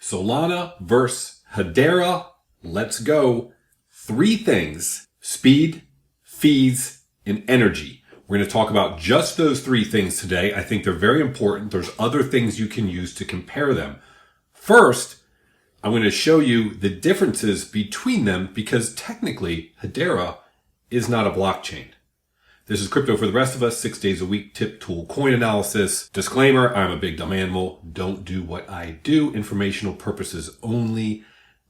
Solana versus Hedera. Let's go. 3 things: speed, fees, and energy. We're going to talk about just those 3 things today. I think they're very important. There's other things you can use to compare them. First, I'm going to show you the differences between them because technically Hedera is not a blockchain. This is Crypto for the Rest of Us, 6 days a week, tip, tool, coin analysis. Disclaimer, I'm a big dumb animal. Don't do what I do. Informational purposes only.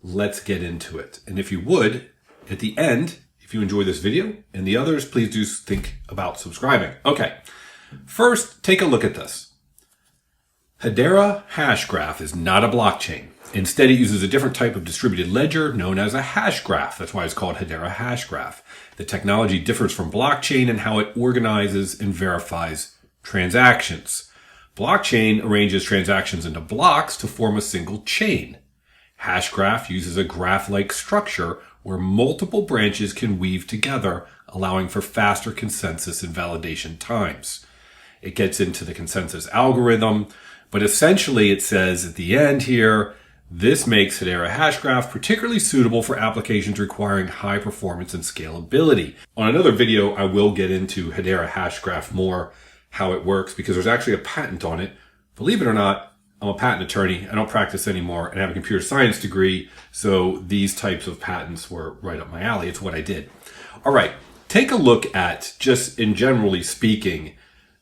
Let's get into it. And if you would, at the end, if you enjoy this video and the others, please do think about subscribing. Okay, first, take a look at this. Hedera Hashgraph is not a blockchain. Instead, it uses a different type of distributed ledger known as a hash graph. That's why it's called Hedera Hashgraph. The technology differs from blockchain in how it organizes and verifies transactions. Blockchain arranges transactions into blocks to form a single chain. Hashgraph uses a graph-like structure where multiple branches can weave together, allowing for faster consensus and validation times. It gets into the consensus algorithm, but essentially it says at the end here, this makes Hedera Hashgraph particularly suitable for applications requiring high performance and scalability. On another video, I will get into Hedera Hashgraph more, how it works, because there's actually a patent on it. Believe it or not, I'm a patent attorney. I don't practice anymore and I have a computer science degree. So these types of patents were right up my alley. It's what I did. All right. Take a look at, just in generally speaking,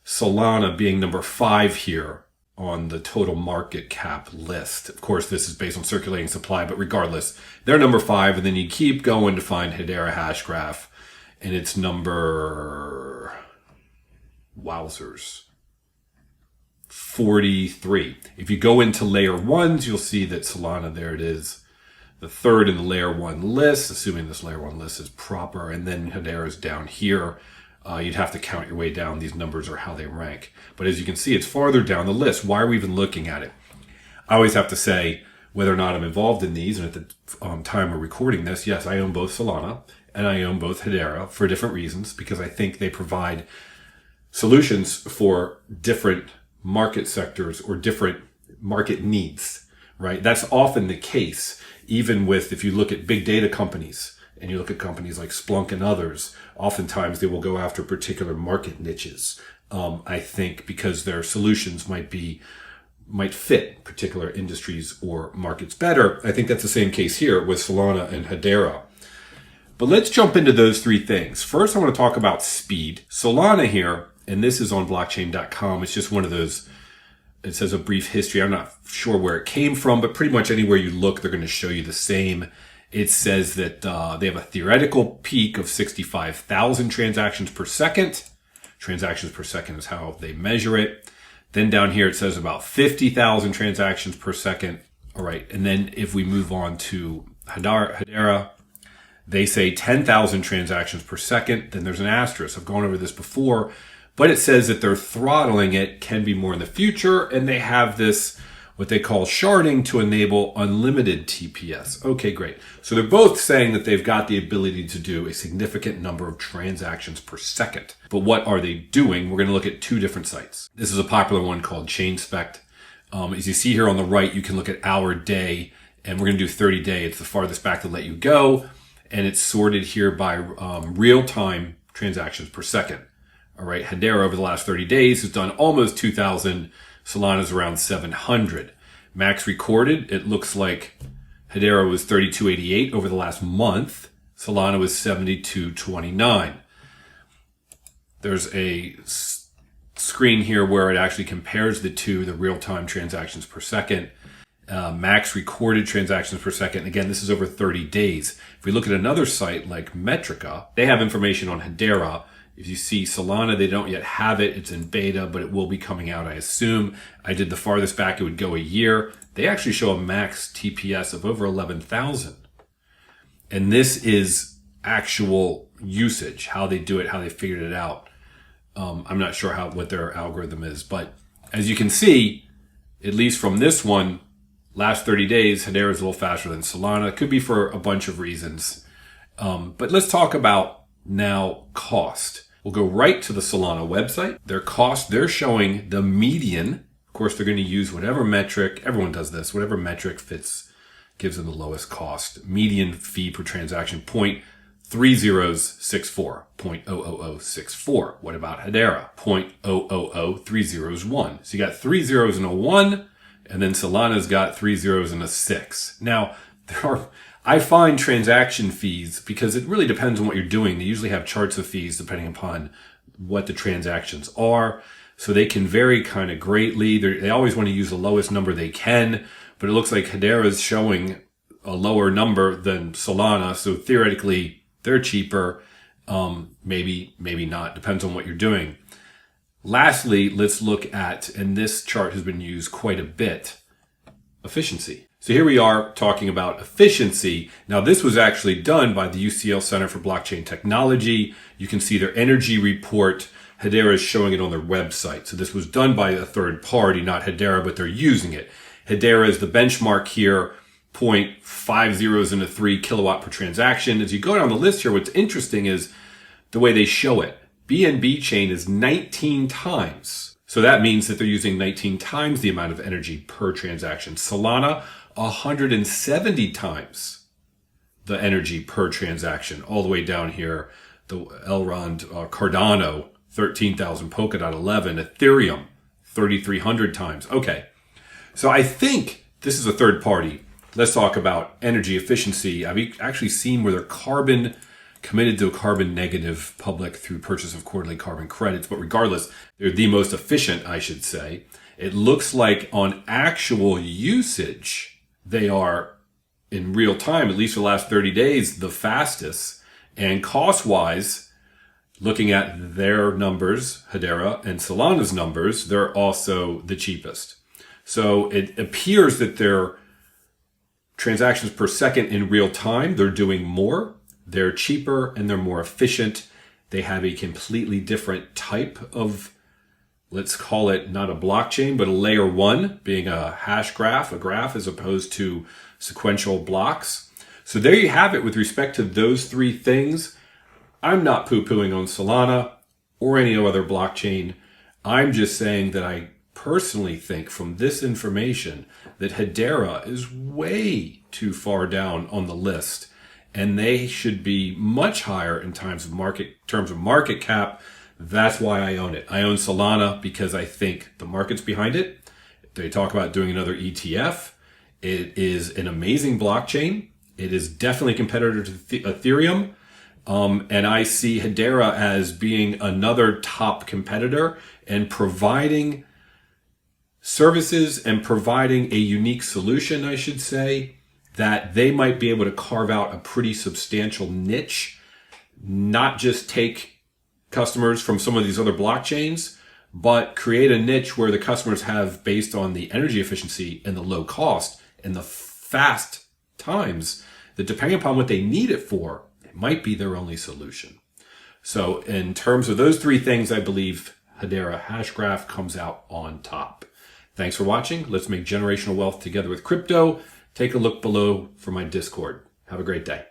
Solana being number 5 here on the total market cap list. Of course, this is based on circulating supply, but regardless, they're number 5. And then you keep going to find Hedera Hashgraph and it's number, wowzers, 43. If you go into layer 1s, you'll see that Solana, there it is, the 3rd in the layer 1 list, assuming this layer 1 list is proper, and then Hedera is down here. You'd have to count your way down. These numbers are how they rank. But as you can see, it's farther down the list. Why are we even looking at it? I always have to say whether or not I'm involved in these, and at the time we're recording this, yes, I own both Solana and I own both Hedera for different reasons, because I think they provide solutions for different market sectors or different market needs, right? That's often the case, even with, if you look at big data companies and you look at companies like Splunk and others, oftentimes they will go after particular market niches. I think because their solutions might fit particular industries or markets better. I think that's the same case here with Solana and Hedera. But let's jump into those 3 things. First, I want to talk about speed. Solana here, and this is on blockchain.com. It's just one of those, it says a brief history. I'm not sure where it came from, but pretty much anywhere you look, they're going to show you the same. It says that they have a theoretical peak of 65,000 transactions per second. Transactions per second is how they measure it. Then down here, it says about 50,000 transactions per second. All right. And then if we move on to Hedera, they say 10,000 transactions per second. Then there's an asterisk. I've gone over this before. But it says that they're throttling it, can be more in the future, and they have this, what they call sharding, to enable unlimited TPS. Okay, great. So they're both saying that they've got the ability to do a significant number of transactions per second. But what are they doing? We're going to look at 2 different sites. This is a popular one called ChainSpect. As you see here on the right, you can look at hour, day, and we're going to do 30-day. It's the farthest back to let you go, and it's sorted here by real-time transactions per second. All right, Hedera over the last 30 days has done almost 2,000. Solana's around 700. Max recorded, it looks like Hedera was 3288 over the last month. Solana was 7229. There's a screen here where it actually compares the 2, the real-time transactions per second. Max recorded transactions per second. Again, this is over 30 days. If we look at another site like Metrica, they have information on Hedera. If you see Solana, they don't yet have it. It's in beta, but it will be coming out, I assume. I did the farthest back, it would go a year. They actually show a max TPS of over 11,000. And this is actual usage, how they do it, how they figured it out. I'm not sure what their algorithm is, but as you can see, at least from this one, last 30 days, Hedera is a little faster than Solana. It could be for a bunch of reasons. But let's talk about now cost. We'll go right to the Solana website. Their cost, they're showing the median course, they're going to use whatever metric, everyone does this, whatever metric gives them the lowest cost. Median fee per transaction, 0.3064, 0.00064. What about Hedera? 0.000301. So you got 3 zeros and a 1, and then Solana's got 3 zeros and a 6. Now, I find transaction fees, because it really depends on what you're doing. They usually have charts of fees depending upon what the transactions are. So they can vary kind of greatly. They always want to use the lowest number they can, but it looks like Hedera is showing a lower number than Solana. So theoretically, they're cheaper. Maybe not. Depends on what you're doing. Lastly, let's look at, and this chart has been used quite a bit, efficiency. So here we are talking about efficiency. Now, this was actually done by the UCL Center for Blockchain Technology. You can see their energy report. Hedera is showing it on their website. So this was done by a third party, not Hedera, but they're using it. Hedera is the benchmark here, 0.50 kilowatt per transaction. As you go down the list here, what's interesting is the way they show it. BNB chain is 19 times. So that means that they're using 19 times the amount of energy per transaction. Solana, 170 times the energy per transaction. All the way down here, the Elrond Cardano, 13,000, Polkadot 11, Ethereum 3,300 times. Okay, so I think this is a third party. Let's talk about energy efficiency. I've actually seen where they're committed to a carbon negative public through purchase of quarterly carbon credits, but regardless, they're the most efficient, I should say. It looks like on actual usage, they are in real time, at least for the last 30 days, the fastest. And cost-wise, looking at their numbers, Hedera and Solana's numbers, they're also the cheapest. So it appears that their transactions per second in real time, they're doing more, they're cheaper, and they're more efficient. They have a completely different type of, let's call it not a blockchain, but a layer one, being a hash graph, a graph, as opposed to sequential blocks. So there you have it with respect to those three things. I'm not poo-pooing on Solana or any other blockchain. I'm just saying that I personally think from this information that Hedera is way too far down on the list, and they should be much higher in terms of market cap. That's why I own it. I own Solana because I think the market's behind it. They talk about doing another ETF. It is an amazing blockchain. It is definitely a competitor to Ethereum. And I see Hedera as being another top competitor and providing services and providing a unique solution, I should say, that they might be able to carve out a pretty substantial niche, not just take customers from some of these other blockchains, but create a niche where the customers have, based on the energy efficiency and the low cost and the fast times, that depending upon what they need it for, might be their only solution. So in terms of those three things, I believe Hedera Hashgraph comes out on top. Thanks for watching. Let's make generational wealth together with crypto. Take a look below for my Discord. Have a great day.